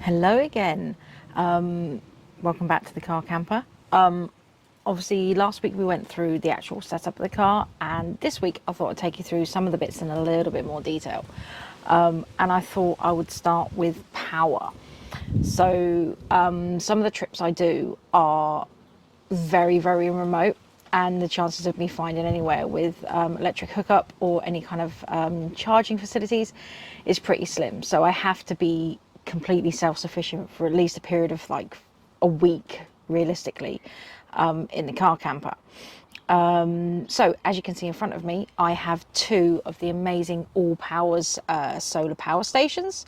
Hello again. Welcome back to the Car Camper. Obviously last week we went through the actual setup of the car, and this week I thought I'd take you through some of the bits in a little bit more detail. And I thought I would start with power. So some of the trips I do are very, very remote, and the chances of me finding anywhere with electric hookup or any kind of charging facilities is pretty slim. So I have to be completely self-sufficient for at least a period of like a week, realistically, in the car camper. So as you can see in front of me, I have two of the amazing Allpowers solar power stations.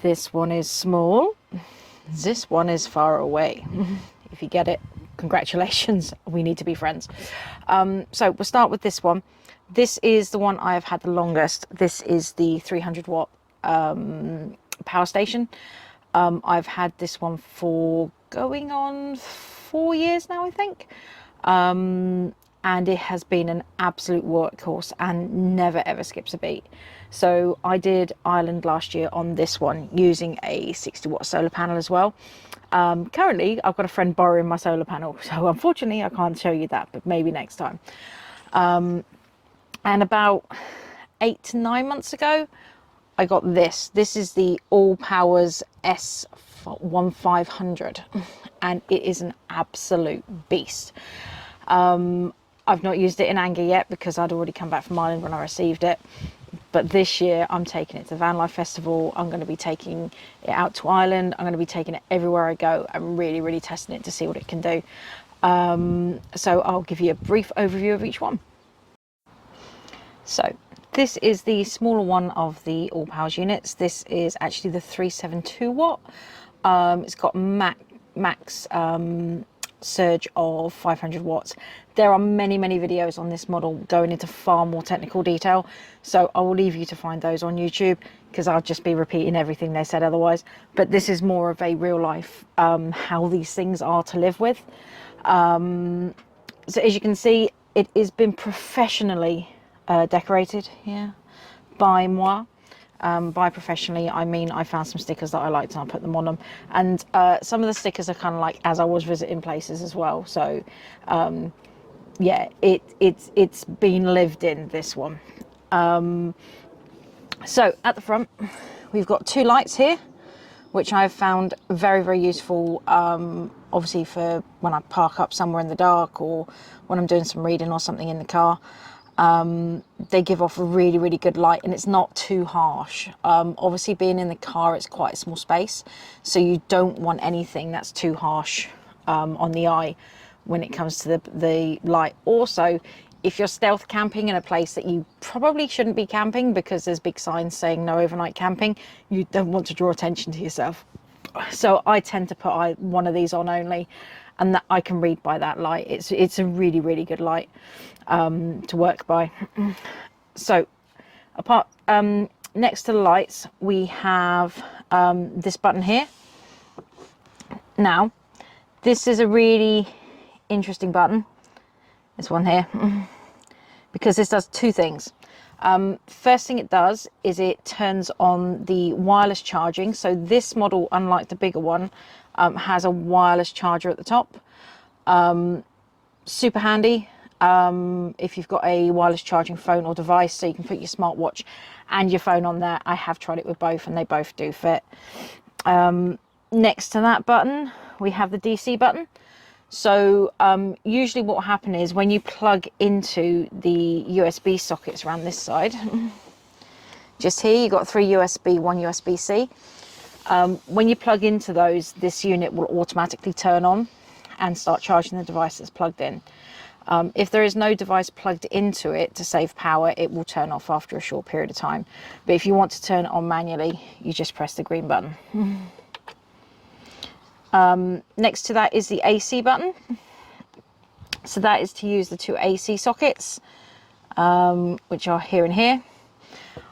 This one is small, this one is far away. If you get it, congratulations, we need to be friends. So we'll start with this one. This is the one I have had the longest. This is the 300 watt power station. I've had this one for going on 4 years now, I think. And it has been an absolute workhorse and never ever skips a beat. So I did Ireland last year on this one using a 60 watt solar panel as well. Currently I've got a friend borrowing my solar panel, so unfortunately I can't show you that, but maybe next time. And about 8 to 9 months ago I got this. This is the Allpowers S1500, and it is an absolute beast. I've not used it in anger yet because I'd already come back from Ireland when I received it. But this year I'm taking it to the Vanlife festival. I'm going to be taking it out to Ireland. I'm going to be taking it everywhere I go. I'm really, really testing it to see what it can do. So I'll give you a brief overview of each one. So this is the smaller one of the Allpowers units. This is actually the 372 watt. It's got max surge of 500 watts. There are many videos on this model going into far more technical detail, so I will leave you to find those on YouTube because I'll just be repeating everything they said otherwise. But this is more of a real life how these things are to live with. So as you can see, it has been professionally decorated here by moi. By professionally, I mean I found some stickers that I liked and I put them on them, and some of the stickers are kind of like as I was visiting places as well. So yeah, it's been lived in, this one. So at the front we've got two lights here, which I've found very useful, obviously for when I park up somewhere in the dark or when I'm doing some reading or something in the car. They give off a really good light, and it's not too harsh. Obviously being in the car, it's quite a small space, so you don't want anything that's too harsh on the eye when it comes to the light. Also, if you're stealth camping in a place that you probably shouldn't be camping because there's big signs saying no overnight camping, you don't want to draw attention to yourself. So I tend to put one of these on only, and that I can read by that light. It's a really good light to work by. So apart next to the lights we have this button here. Now this is a really interesting button, this one here, because this does two things. First thing it does is it turns on the wireless charging. So this model, unlike the bigger one, has a wireless charger at the top. Super handy if you've got a wireless charging phone or device, so you can put your smartwatch and your phone on there. I have tried it with both and they both do fit. Next to that button we have the DC button. So usually what will happen is when you plug into the USB sockets around this side, just here you've got 3 USB, 1 USB-C. When you plug into those, this unit will automatically turn on and start charging the device that's plugged in. If there is no device plugged into it to save power, it will turn off after a short period of time. But if you want to turn it on manually, you just press the green button. Next to that is the AC button. So that is to use the 2 AC sockets, which are here and here.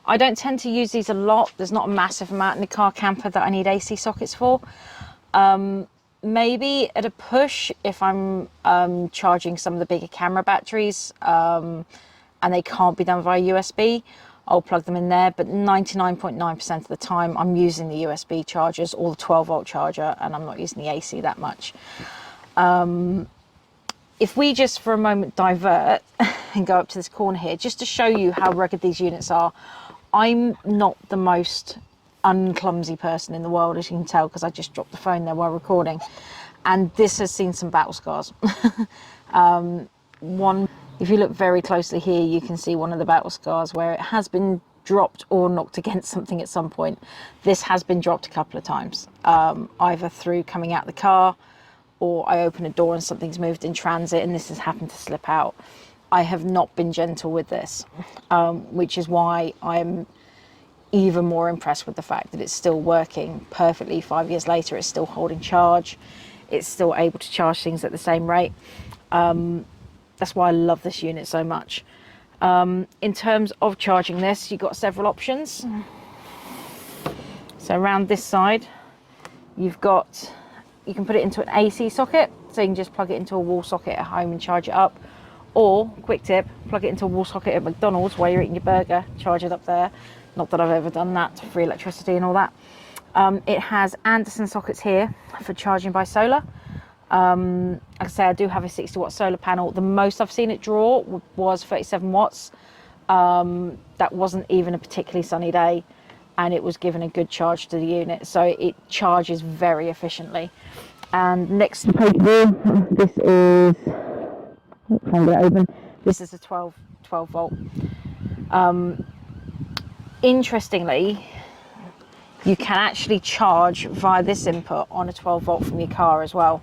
I don't tend to use these a lot. There's not a massive amount in the car camper that I need AC sockets for. Maybe at a push if I'm charging some of the bigger camera batteries and they can't be done via USB. I'll plug them in there, but 99.9% of the time I'm using the USB chargers or the 12-volt charger, and I'm not using the AC that much. If we just for a moment divert and go up to this corner here, just to show you how rugged these units are. I'm not the most unclumsy person in the world, as you can tell, because I just dropped the phone there while recording, and this has seen some battle scars. If you look very closely here, you can see one of the battle scars where it has been dropped or knocked against something at some point. This has been dropped a couple of times, either through coming out the car, or I open a door and something's moved in transit and this has happened to slip out. I have not been gentle with this, which is why I'm even more impressed with the fact that it's still working perfectly 5 years later. It's still holding charge. It's still able to charge things at the same rate. That's why I love this unit so much. In terms of charging this, you've got several options. So around this side, you can put it into an AC socket, so you can just plug it into a wall socket at home and charge it up. Or, quick tip, plug it into a wall socket at McDonald's while you're eating your burger, charge it up there. Not that I've ever done that, to free electricity and all that. It has Anderson sockets here for charging by solar. Like I say, I do have a 60-watt solar panel. The most I've seen it draw was 37 watts. That wasn't even a particularly sunny day, and it was given a good charge to the unit, so it charges very efficiently. And next to the page here, this is, try and get it open. This is a 12 volt. Interestingly, you can actually charge via this input on a 12 volt from your car as well.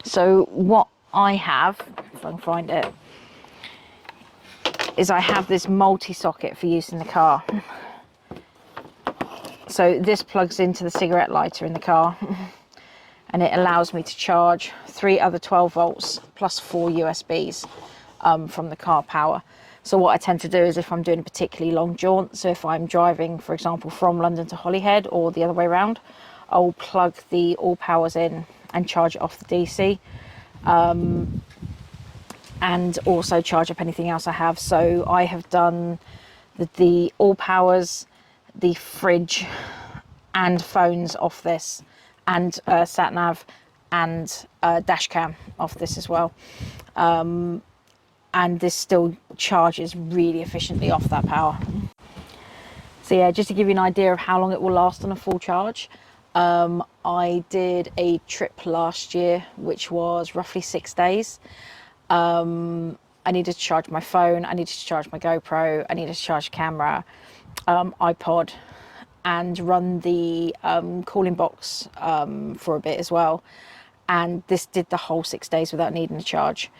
So what I have, if I can find it, is I have this multi-socket for use in the car. So this plugs into the cigarette lighter in the car, and it allows me to charge 3 other 12 volts plus 4 USBs from the car power. So what I tend to do is, if I'm doing a particularly long jaunt, so if I'm driving, for example, from London to Holyhead or the other way around, I'll plug the Allpowers in and charge it off the DC, and also charge up anything else I have. So I have done the Allpowers, the fridge and phones off this, and sat nav and dash cam off this as well. And this still charges really efficiently off that power. So yeah, just to give you an idea of how long it will last on a full charge, I did a trip last year which was roughly 6 days. I needed to charge my phone, I needed to charge my GoPro, I needed to charge the camera, iPod, and run the cooling box for a bit as well. And this did the whole 6 days without needing a charge.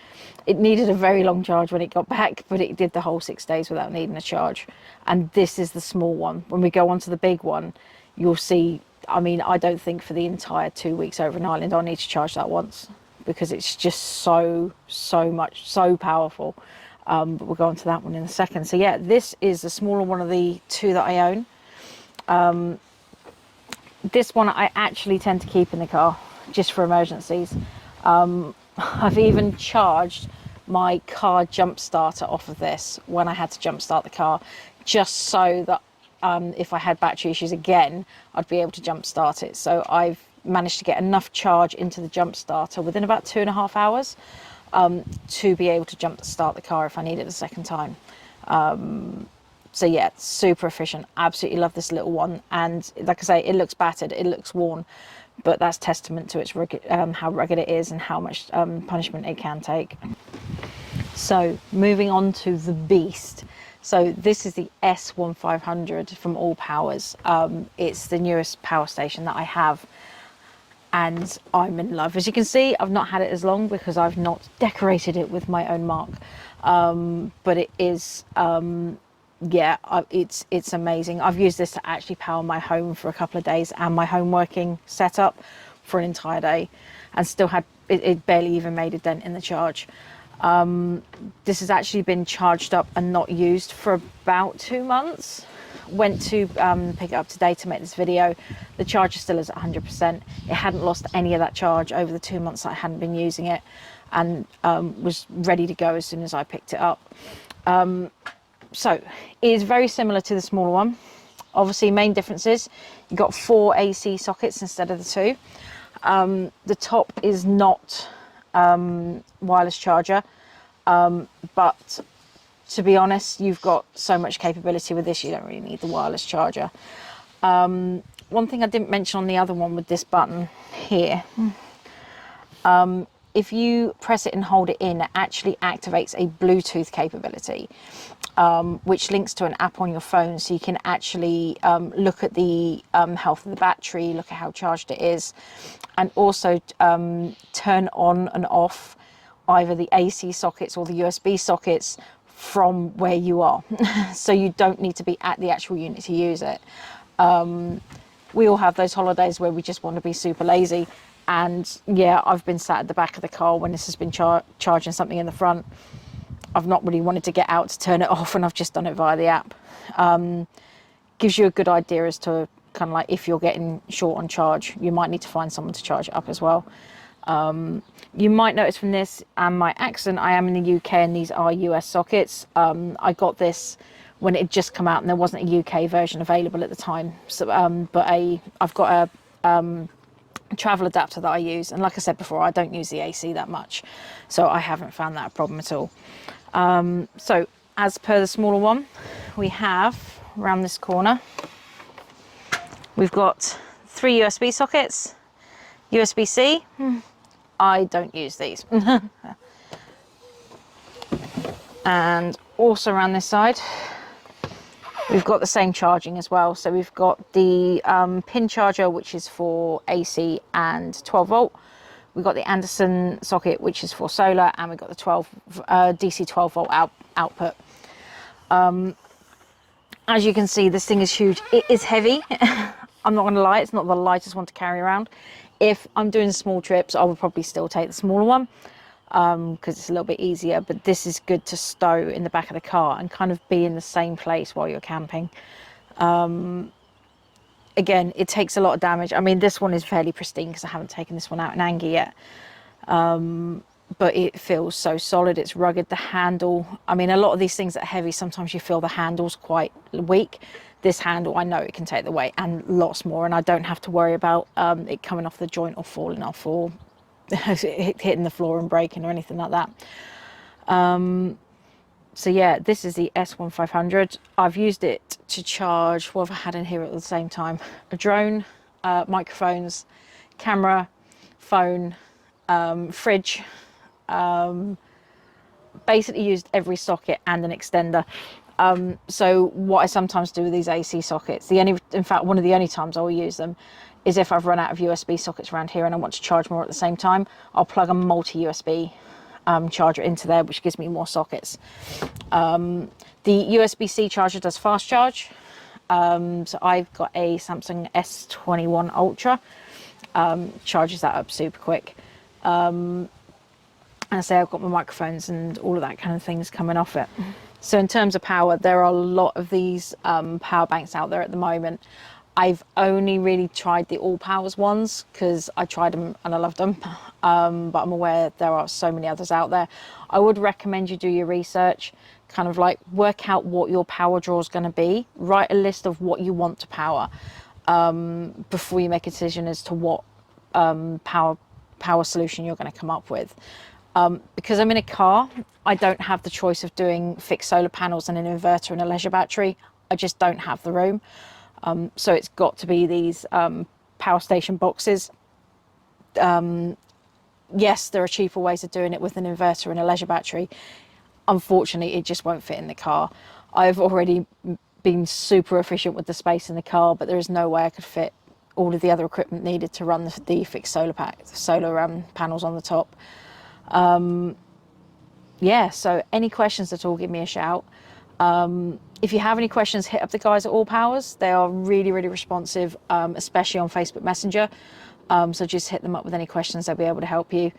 It needed a very long charge when it got back, but it did the whole 6 days without needing a charge. And this is the small one. When we go on to the big one, you'll see, I mean, I don't think for the entire 2 weeks over in Ireland I'll need to charge that once, because it's just so powerful. But we'll go on to that one in a second. So yeah, this is the smaller one of the two that I own. This one I actually tend to keep in the car, just for emergencies. I've even charged my car jump starter off of this when I had to jump start the car, just so that if I had battery issues again, I'd be able to jump start it. So I've managed to get enough charge into the jump starter within about 2.5 hours to be able to jump start the car if I need it a second time. So yeah, super efficient. Absolutely love this little one. And like I say, it looks battered, it looks worn, but that's testament to its how rugged it is and how much punishment it can take. So moving on to the beast. So this is the S1500 from Allpowers. It's the newest power station that I have, and I'm in love. As you can see, I've not had it as long because I've not decorated it with my own mark. But it is, yeah, it's amazing. I've used this to actually power my home for a couple of days and my home working setup for an entire day, and still had it barely even made a dent in the charge. This has actually been charged up and not used for about 2 months. Went to pick it up today to make this video. The charger still is at 100%. It hadn't lost any of that charge over the 2 months that I hadn't been using it, and was ready to go as soon as I picked it up. So it is very similar to the smaller one. Obviously, main differences, you've got 4 AC sockets instead of the 2. The top is not wireless charger, but to be honest, you've got so much capability with this, you don't really need the wireless charger. One thing I didn't mention on the other one with this button here, if you press it and hold it in, it actually activates a Bluetooth capability, which links to an app on your phone, so you can actually look at the health of the battery, look at how charged it is, and also turn on and off either the AC sockets or the USB sockets from where you are. So you don't need to be at the actual unit to use it. We all have those holidays where we just want to be super lazy. And yeah, I've been sat at the back of the car when this has been charging something in the front. I've not really wanted to get out to turn it off, and I've just done it via the app. Gives you a good idea as to kind of like if you're getting short on charge, you might need to find someone to charge it up as well. You might notice from this and my accent, I am in the UK and these are US sockets. I got this when it had just come out and there wasn't a UK version available at the time. So, but I've got a travel adapter that I use, and like I said before, I don't use the AC that much, so I haven't found that a problem at all. So as per the smaller one, we have around this corner, we've got 3 USB sockets, USB-C. I don't use these. And also around this side, we've got the same charging as well. So we've got the pin charger, which is for AC and 12 volt. We've got the Anderson socket, which is for solar, and we've got the DC 12 volt output. As you can see, this thing is huge. It is heavy. I'm not going to lie, it's not the lightest one to carry around. If I'm doing small trips, I would probably still take the smaller one because it's a little bit easier, but this is good to stow in the back of the car and kind of be in the same place while you're camping. Again, it takes a lot of damage. I mean, this one is fairly pristine because I haven't taken this one out in anger yet. But it feels so solid, it's rugged. The handle, I mean, a lot of these things that are heavy, sometimes you feel the handle's quite weak. This handle, I know it can take the weight and lots more, and I don't have to worry about it coming off the joint or falling off or hitting the floor and breaking or anything like that. So yeah, this is the S1500. I've used it to charge, what have I had in here at the same time? A drone, microphones, camera, phone, fridge. Basically used every socket and an extender. So what I sometimes do with these AC sockets, in fact, one of the only times I will use them is if I've run out of USB sockets around here and I want to charge more at the same time, I'll plug a multi-USB charger into there, which gives me more sockets. The USB-C charger does fast charge. So I've got a Samsung S21 Ultra, charges that up super quick. And I say I've got my microphones and all of that kind of things coming off it. So in terms of power, there are a lot of these power banks out there at the moment. I've only really tried the Allpowers ones because I tried them and I loved them. But I'm aware there are so many others out there. I would recommend you do your research, kind of like work out what your power draw is going to be. Write a list of what you want to power before you make a decision as to what power solution you're going to come up with. Because I'm in a car, I don't have the choice of doing fixed solar panels and an inverter and a leisure battery. I just don't have the room. So it's got to be these power station boxes. Yes, there are cheaper ways of doing it with an inverter and a leisure battery. Unfortunately, it just won't fit in the car. I've already been super efficient with the space in the car, but there is no way I could fit all of the other equipment needed to run the fixed solar panels on the top. Yeah, so any questions at all, give me a shout. If you have any questions, hit up the guys at Allpowers. They are really, really responsive, especially on Facebook Messenger. So just hit them up with any questions, they'll be able to help you.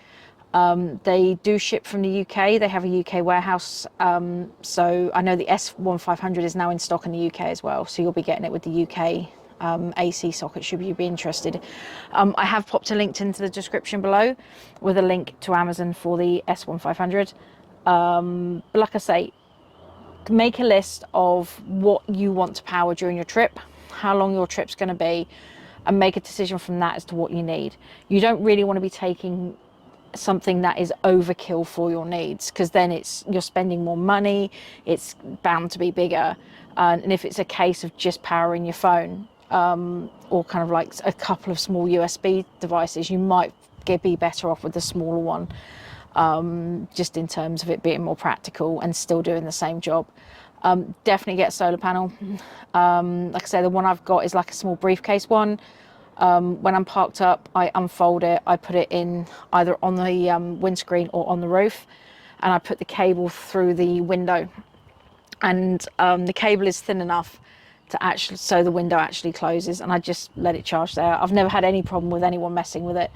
They do ship from the UK. They have a UK warehouse. So I know the S1500 is now in stock in the UK as well. So you'll be getting it with the UK AC socket should you be interested. I have popped a link into the description below with a link to Amazon for the S1500. But like I say, make a list of what you want to power during your trip, how long your trip's going to be, and make a decision from that as to what you need. You don't really want to be taking something that is overkill for your needs, because then you're spending more money, it's bound to be bigger. And if it's a case of just powering your phone, or kind of like a couple of small USB devices, you might be better off with the smaller one, just in terms of it being more practical and still doing the same job. Definitely get a solar panel. Like I say, the one I've got is like a small briefcase one. When I'm parked up, I unfold it, I put it in either on the windscreen or on the roof, and I put the cable through the window, and the cable is thin enough to actually, so the window actually closes, and I just let it charge there. I've never had any problem with anyone messing with it.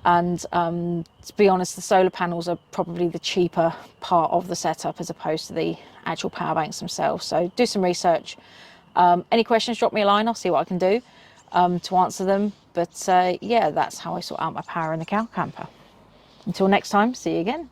And to be honest, the solar panels are probably the cheaper part of the setup as opposed to the actual power banks themselves. So do some research. Any questions, drop me a line, I'll see what I can do to answer them. But yeah, that's how I sort out my power in the cow camper. Until next time, see you again.